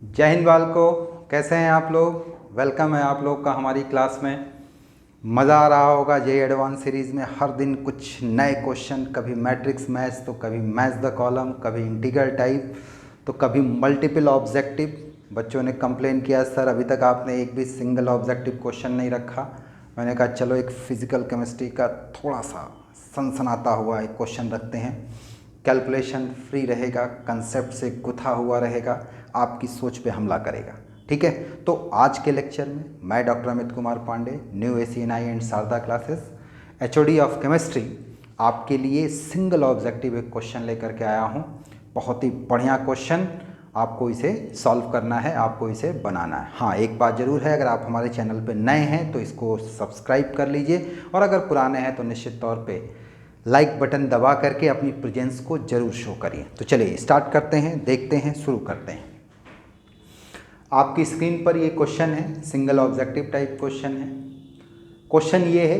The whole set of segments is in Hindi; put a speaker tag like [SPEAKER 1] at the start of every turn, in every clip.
[SPEAKER 1] जय हिंद बालको, कैसे हैं आप लोग। वेलकम है आप लोग का हमारी क्लास में। मज़ा आ रहा होगा जे एडवांस सीरीज़ में। हर दिन कुछ नए क्वेश्चन, कभी मैट्रिक्स मैथ्स तो कभी मैथ्स द कॉलम, कभी इंटीग्रल टाइप तो कभी मल्टीपल ऑब्जेक्टिव। बच्चों ने कंप्लेन किया सर अभी तक आपने एक भी सिंगल ऑब्जेक्टिव क्वेश्चन नहीं रखा। मैंने कहा चलो एक फिज़िकल केमिस्ट्री का थोड़ा सा सनसनाता हुआ एक क्वेश्चन रखते हैं। कैलकुलेशन फ्री रहेगा, कंसेप्ट से गुथा हुआ रहेगा, आपकी सोच पे हमला करेगा। ठीक है, तो आज के लेक्चर में मैं doctor Amit Kumar Pandey, new ACNI and Sharda classes, HOD of chemistry, आपके लिए सिंगल ऑब्जेक्टिव एक क्वेश्चन लेकर के आया हूँ। बहुत ही बढ़िया क्वेश्चन, आपको इसे सॉल्व करना है, आपको इसे बनाना है। हाँ, एक बात ज़रूर है, अगर आप हमारे चैनल पर नए हैं तो इसको सब्सक्राइब कर लीजिए, और अगर पुराने हैं तो निश्चित तौर पे लाइक बटन दबा करके अपनी प्रेजेंस को जरूर शो करिए। तो चलिए स्टार्ट करते हैं, देखते हैं, शुरू करते हैं। आपकी स्क्रीन पर ये क्वेश्चन है, सिंगल ऑब्जेक्टिव टाइप क्वेश्चन है। क्वेश्चन ये है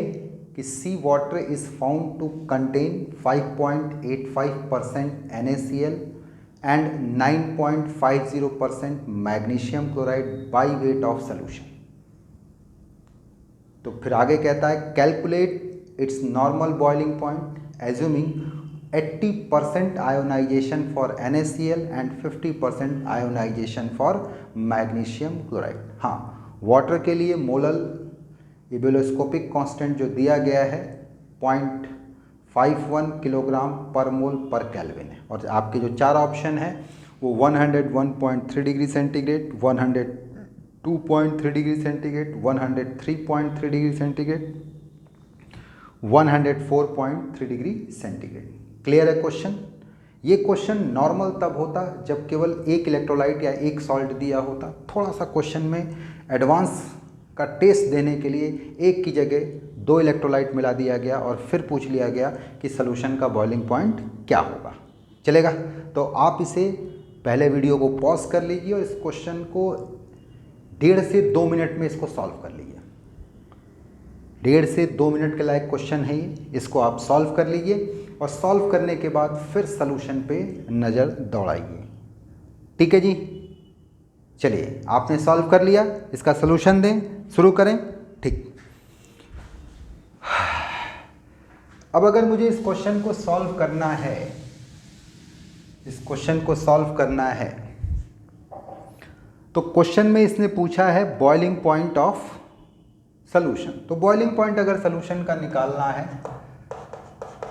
[SPEAKER 1] कि sea water is found to contain 5.85% NaCl and 9.50% magnesium chloride by weight of solution. तो फिर आगे कहता है calculate its normal boiling point assuming 80% ionization for NaCl and 50% ionization for magnesium chloride। हाँ, वाटर के लिए मोलल इबुलोस्कोपिक कांस्टेंट जो दिया गया है 0.51 किलोग्राम पर मोल पर केल्विन है, और आपके जो चार ऑप्शन है वो 101.3 degree centigrade, 102.3 degree centigrade, 103.3 degree centigrade, 104.3 degree centigrade. Clear है क्वेश्चन। ये क्वेश्चन नॉर्मल तब होता जब केवल एक इलेक्ट्रोलाइट या एक सॉल्ट दिया होता। थोड़ा सा क्वेश्चन में एडवांस का टेस्ट देने के लिए एक की जगह दो इलेक्ट्रोलाइट मिला दिया गया और फिर पूछ लिया गया कि सॉल्यूशन का बॉइलिंग पॉइंट क्या होगा। चलेगा, तो आप इसे पहले वीडियो को पॉज कर लीजिए और इस क्वेश्चन को 1.5 से 2 मिनट में इसको सॉल्व कर लीजिए। 1.5 से 2 मिनट के लायक क्वेश्चन है ये, इसको आप सॉल्व कर लीजिए और सॉल्व करने के बाद फिर सॉल्यूशन पे नज़र दौड़ाइए। ठीक है जी, चलिए आपने सॉल्व कर लिया, इसका सॉल्यूशन दें, शुरू करें। ठीक, अब अगर मुझे इस क्वेश्चन को सॉल्व करना है, इस क्वेश्चन को सॉल्व करना है तो क्वेश्चन में इसने पूछा है बॉइलिंग पॉइंट ऑफ सॉल्यूशन। तो बॉइलिंग पॉइंट अगर सॉल्यूशन का निकालना है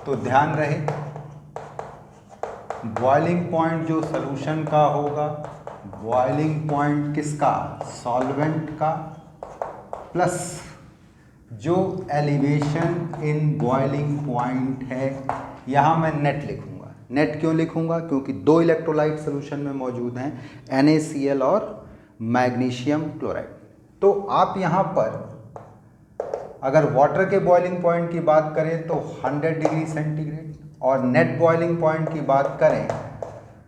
[SPEAKER 1] तो ध्यान रहे बॉइलिंग पॉइंट जो सॉल्यूशन का होगा, बॉइलिंग पॉइंट किसका, सॉल्वेंट का, प्लस जो एलिवेशन इन बॉइलिंग पॉइंट है, यहाँ मैं नेट लिखूंगा। नेट क्यों लिखूंगा, क्योंकि दो इलेक्ट्रोलाइट सॉल्यूशन में मौजूद हैं, NaCl और मैग्नीशियम क्लोराइड। तो आप यहाँ पर अगर वाटर के बॉइलिंग पॉइंट की बात करें तो 100 डिग्री सेंटीग्रेड, और नेट बॉइलिंग पॉइंट की बात करें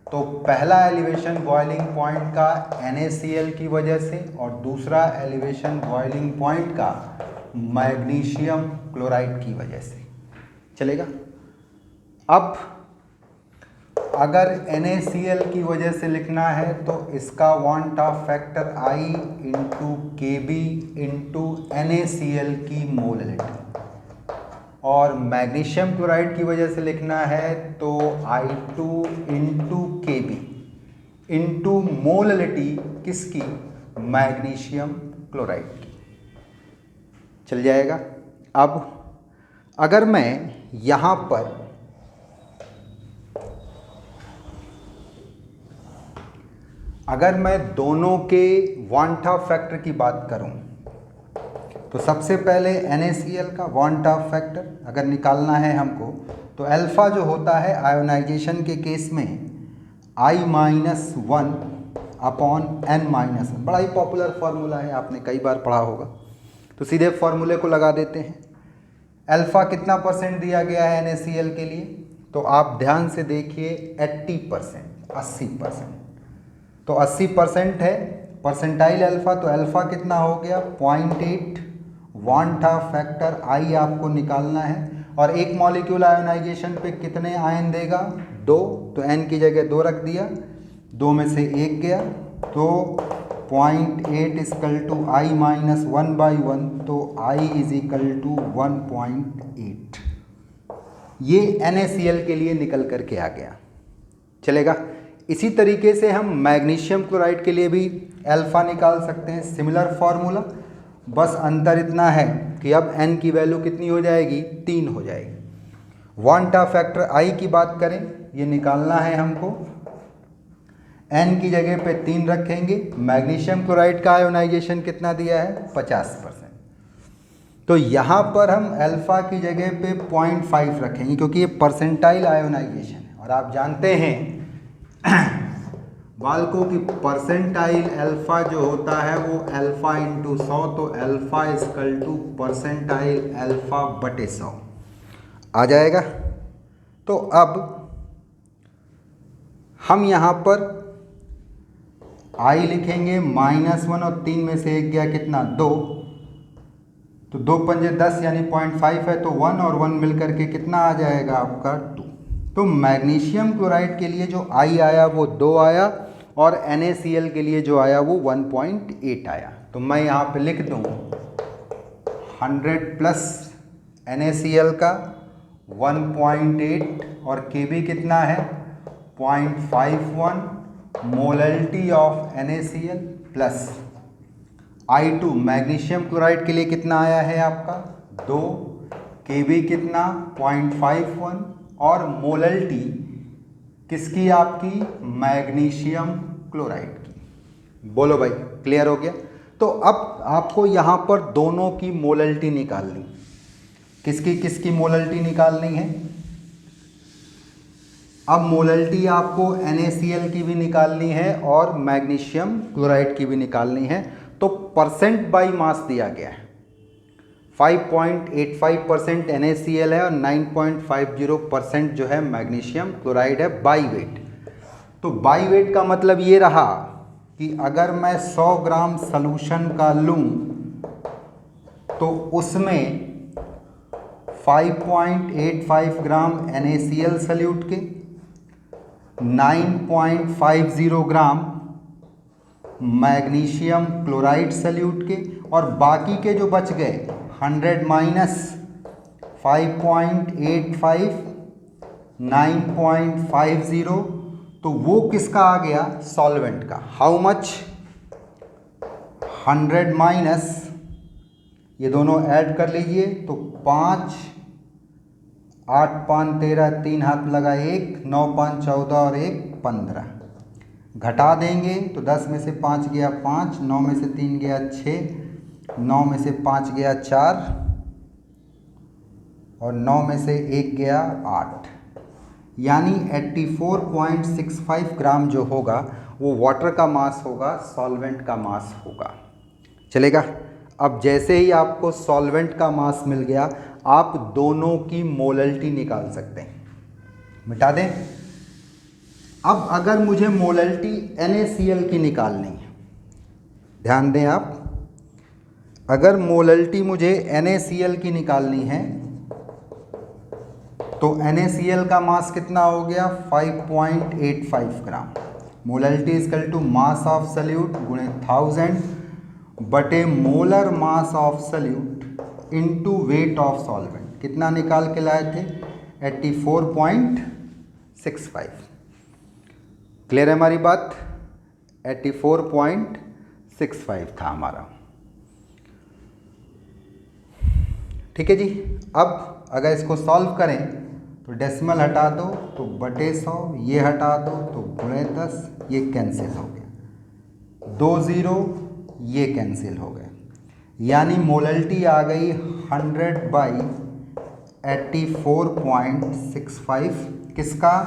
[SPEAKER 1] तो पहला एलिवेशन बॉइलिंग पॉइंट का NaCl की वजह से और दूसरा एलिवेशन बॉइलिंग पॉइंट का मैग्नीशियम क्लोराइड की वजह से। चलेगा। अब अगर NaCl की वजह से लिखना है तो इसका want of factor I into KB into NaCl की मोललिटी, और मैग्नीशियम क्लोराइड की वजह से लिखना है तो I2 into KB into molality किसकी, मैग्नीशियम क्लोराइड की। चल जाएगा। अब अगर मैं यहाँ पर अगर मैं दोनों के वांट ऑफ फैक्टर की बात करूं तो सबसे पहले NaCl का वांट ऑफ फैक्टर अगर निकालना है हमको तो अल्फ़ा जो होता है आयोनाइजेशन के केस में I-1 अपॉन N-1, बड़ा ही पॉपुलर फार्मूला है, आपने कई बार पढ़ा होगा। तो सीधे फार्मूले को लगा देते हैं। अल्फ़ा कितना परसेंट दिया गया है NaCl के लिए, तो आप ध्यान से देखिए 80%, 80%। तो 80% है परसेंटाइल अल्फ़ा, तो अल्फ़ा कितना हो गया 0.8। वांट ऑफ फैक्टर I आपको निकालना है, और एक मॉलिक्यूल आयोनाइजेशन पे कितने आयन देगा, 2, तो N की जगह 2 रख दिया, 2 में से 1 गया तो 0.8 इक्वल टू आई माइनस 1/1, तो आई इज इक्वल टू 1.8। ये NaCl के लिए निकल कर के आ गया। चलेगा। इसी तरीके से हम मैग्नीशियम क्लोराइड के लिए भी अल्फ़ा निकाल सकते हैं, सिमिलर फार्मूला। बस अंतर इतना है कि अब N की वैल्यू कितनी हो जाएगी, 3 हो जाएगी। वांटा फैक्टर I की बात करें, ये निकालना है हमको। N की जगह पे 3 रखेंगे। मैग्नीशियम क्लोराइड का आयोनाइजेशन कितना दिया है, 50%। तो यहाँ पर हम अल्फ़ा की जगह पे 0.5 रखेंगे, क्योंकि ये परसेंटाइल आयोनाइजेशन है। और आप जानते हैं बालकों की परसेंटाइल अल्फ़ा जो होता है वो अल्फ़ा इंटू 100, तो alpha equal to percentile alpha बटे 100 आ जाएगा। तो अब हम यहाँ पर आई लिखेंगे -1 और 3 में से 1 गया कितना, 2, तो 2 पंजे 10 यानी 0.5 है, तो 1 और 1 मिलकर के कितना आ जाएगा आपका 2। तो मैग्नीशियम क्लोराइड के लिए जो आई आया वो 2 आया, और NaCl के लिए जो आया वो 1.8 आया। तो मैं यहाँ पे लिख दूँ 100 प्लस NaCl का 1.8 और Kb कितना है 0.51 molarity of NaCl plus I2 magnesium chloride के लिए कितना आया है आपका 2, Kb कितना 0.51 और मोलरिटी किसकी आपकी मैग्नीशियम क्लोराइड की। बोलो भाई, क्लियर हो गया। तो अब आपको यहाँ पर दोनों की मोलरिटी निकालनी, किसकी किसकी मोलरिटी निकालनी है। अब मोलरिटी आपको NaCl की भी निकालनी है और मैग्नीशियम क्लोराइड की भी निकालनी है। तो परसेंट बाई मास दिया गया है, 5.85% NaCl है और 9.50% जो है मैग्नीशियम क्लोराइड है बाई वेट। तो बाई वेट का मतलब ये रहा कि अगर मैं 100 ग्राम सॉल्यूशन का लूँ तो उसमें 5.85 ग्राम NaCl सल्यूट के, 9.50 ग्राम मैग्नीशियम क्लोराइड सल्यूट के, और बाकी के जो बच गए 100 माइनस 5.85 9.50, तो वो किसका आ गया सॉल्वेंट का। हाउ मच 100 माइनस, ये दोनों ऐड कर लीजिए तो 5, 8 5 13, 3 हाथ लगा 1, 9 5 14 और 1 15, घटा देंगे तो 10 में से 5 गया 5, 9 में से 3 गया 6, 9 में से 5 गया 4 और 9 में से 1 गया 8, यानी 84.65 ग्राम जो होगा वो वाटर का मास होगा, सॉल्वेंट का मास होगा। चलेगा। अब जैसे ही आपको सॉल्वेंट का मास मिल गया, आप दोनों की मोलरिटी निकाल सकते हैं। मिटा दें। अब अगर मुझे मोलरिटी NaCl की निकालनी है, ध्यान दें आप, अगर मोलरिटी मुझे NaCl की निकालनी है तो NaCl का मास कितना हो गया 5.85 ग्राम। Molarity equal to mass of solute गुणे 1000 बटे molar mass of solute into weight of solvent. कितना निकाल के लाए थे 84.65। क्लियर है हमारी बात, 84.65 था हमारा। ठीक है जी। अब अगर इसको सॉल्व करें तो डेसिमल हटा दो तो बटे 100, ये हटा दो तो गुणे 10, ये कैंसिल हो गया, 2 0 ये कैंसिल हो गए, यानी मोलरिटी आ गई 100/84.65 किसका,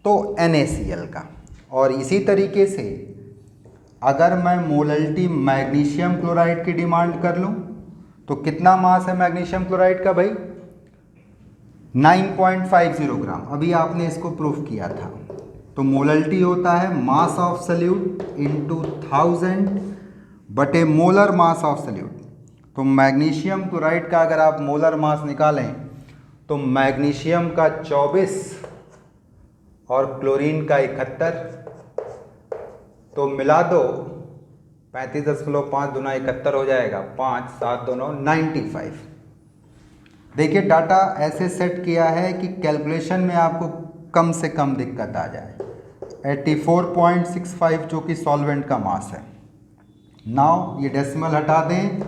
[SPEAKER 1] तो NaCl का। और इसी तरीके से अगर मैं मोलरिटी मैग्नीशियम क्लोराइड की डिमांड कर लूँ तो कितना मास है मैग्नीशियम क्लोराइड का भाई 9.50 ग्राम। अभी आपने इसको प्रूफ किया था। तो मोलरिटी होता है मास ऑफ सल्यूट इनटू 1000 बटे मोलर मास ऑफ सल्यूट। तो मैग्नीशियम क्लोराइड का अगर आप मोलर मास निकालें तो मैग्नीशियम का 24 और क्लोरीन का 71, तो मिला दो, 35.5 दूना 71 हो जाएगा, 5 7 दोनों 95। देखिए डाटा ऐसे सेट किया है कि कैलकुलेशन में आपको कम से कम दिक्कत आ जाए। 84.65 जो कि सॉल्वेंट का मास है। नाउ ये डेसिमल हटा दें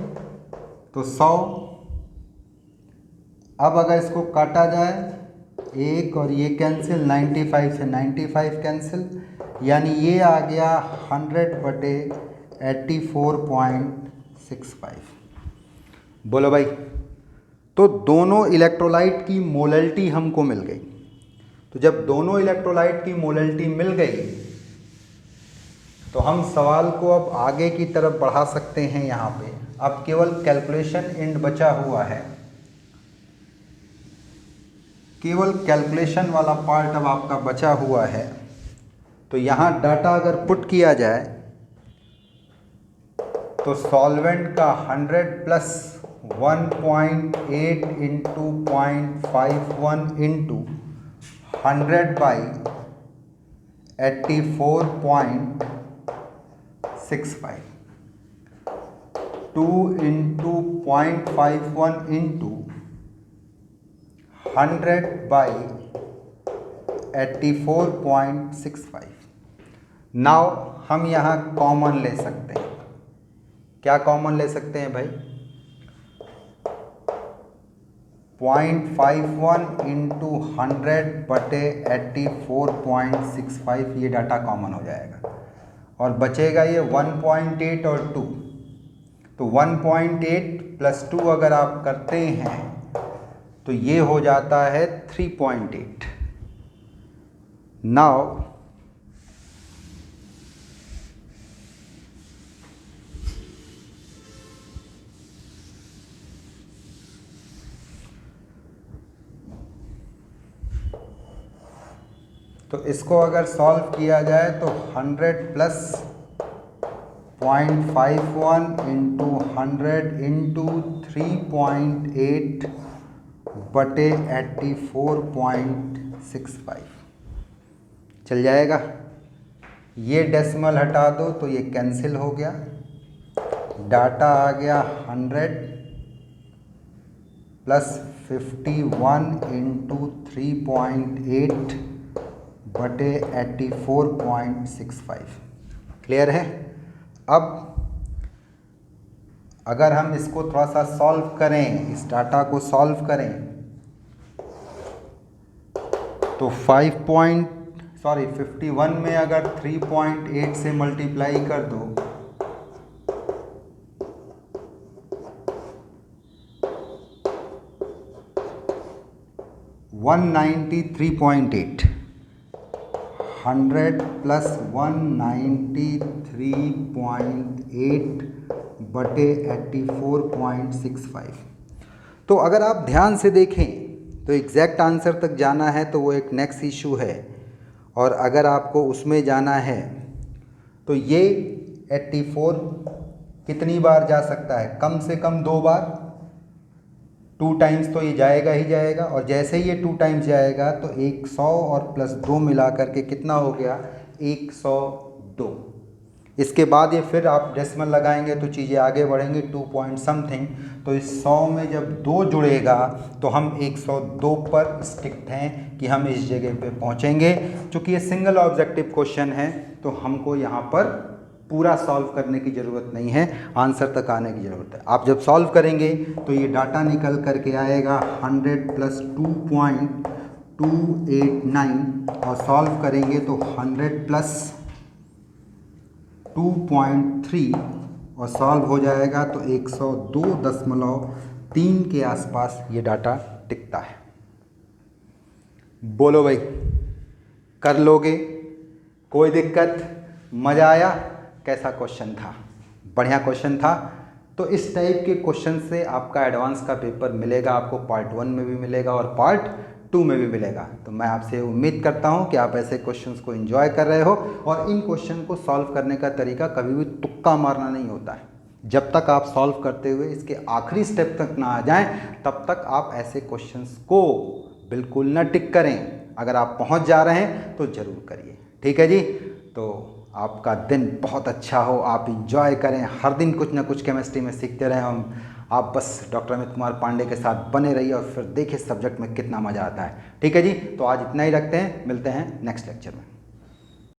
[SPEAKER 1] तो 100। अब अगर इसको काटा जाए, एक और ये कैंसिल, 95 से 95 कैंसिल, यानी ये आ गया 100/84.65। बोलो भाई। तो दोनों इलेक्ट्रोलाइट की मोलैलिटी हमको मिल गई। तो जब दोनों इलेक्ट्रोलाइट की मोलैलिटी मिल गई तो हम सवाल को अब आगे की तरफ बढ़ा सकते हैं। यहाँ पे अब केवल कैलकुलेशन एंड बचा हुआ है, केवल कैलकुलेशन वाला पार्ट अब आपका बचा हुआ है। तो यहाँ डाटा अगर पुट किया जाए तो सॉल्वेंट का 100 plus 1.8 into 0.51 into 100/84.65, 2 into 0.51 into 100/84.65। Now हम यहाँ कॉमन ले सकते हैं। क्या कॉमन ले सकते हैं भाई? 0.51 इंटू 100/84.65, ये डाटा कॉमन हो जाएगा और बचेगा ये 1.8 और 2। तो 1.8 प्लस 2 अगर आप करते हैं तो ये हो जाता है 3.8। नाउ तो इसको अगर सॉल्व किया जाए तो 100 प्लस 0.51 इंटू 100 इंटू 3.8/84.65 चल जाएगा। ये डेसिमल हटा दो तो ये कैंसिल हो गया। डाटा आ गया 100 प्लस 51 इंटू 3.8/84.65। क्लियर है? अब अगर हम इसको थोड़ा सा सॉल्व करें, इस डाटा को सॉल्व करें तो 51 में अगर 3.8 से मल्टीप्लाई कर दो (193.8), 100 प्लस 193.8/84.65। तो अगर आप ध्यान से देखें तो एग्जैक्ट आंसर तक जाना है तो वो एक नेक्स्ट इशू है, और अगर आपको उसमें जाना है तो ये 84 कितनी बार जा सकता है? कम से कम 2 बार, 2 टाइम्स तो ये जाएगा ही जाएगा। और जैसे ही ये 2 टाइम्स जाएगा तो 100 और प्लस 2 मिला करके कितना हो गया? 102। इसके बाद ये फिर आप डेसिमल लगाएंगे तो चीज़ें आगे बढ़ेंगी 2 पॉइंट समथिंग। तो इस 100 में जब 2 जुड़ेगा तो हम 102 पर स्टिक्ट हैं कि हम इस जगह पे पहुंचेंगे। चूँकि ये सिंगल ऑब्जेक्टिव क्वेश्चन है तो हमको यहाँ पर पूरा सॉल्व करने की ज़रूरत नहीं है, आंसर तक आने की ज़रूरत है। आप जब सॉल्व करेंगे तो ये डाटा निकल करके आएगा 100 प्लस 2.289 और सॉल्व करेंगे तो 100 प्लस 2.3 और सॉल्व हो जाएगा तो 102.3 के आसपास ये डाटा टिकता है। बोलो भाई, कर लोगे? कोई दिक्कत? मज़ा आया? कैसा क्वेश्चन था? बढ़िया क्वेश्चन था। तो इस टाइप के क्वेश्चन से आपका एडवांस का पेपर मिलेगा, आपको पार्ट 1 में भी मिलेगा और पार्ट 2 में भी मिलेगा। तो मैं आपसे उम्मीद करता हूं कि आप ऐसे क्वेश्चंस को एंजॉय कर रहे हो, और इन क्वेश्चन को सॉल्व करने का तरीका कभी भी तुक्का मारना नहीं होता है। जब तक आप सॉल्व करते हुए इसके आखिरी स्टेप तक ना आ जाएं तब तक आप ऐसे क्वेश्चंस को बिल्कुल ना टिक करें। अगर आप पहुंच जा रहे हैं तो ज़रूर करिए। ठीक है जी? तो आपका दिन बहुत अच्छा हो, आप इंजॉय करें, हर दिन कुछ ना कुछ केमिस्ट्री में सीखते रहें हम। आप बस डॉक्टर अमित कुमार पांडे के साथ बने रहिए और फिर देखिए सब्जेक्ट में कितना मज़ा आता है। ठीक है जी, तो आज इतना ही रखते हैं, मिलते हैं नेक्स्ट लेक्चर में।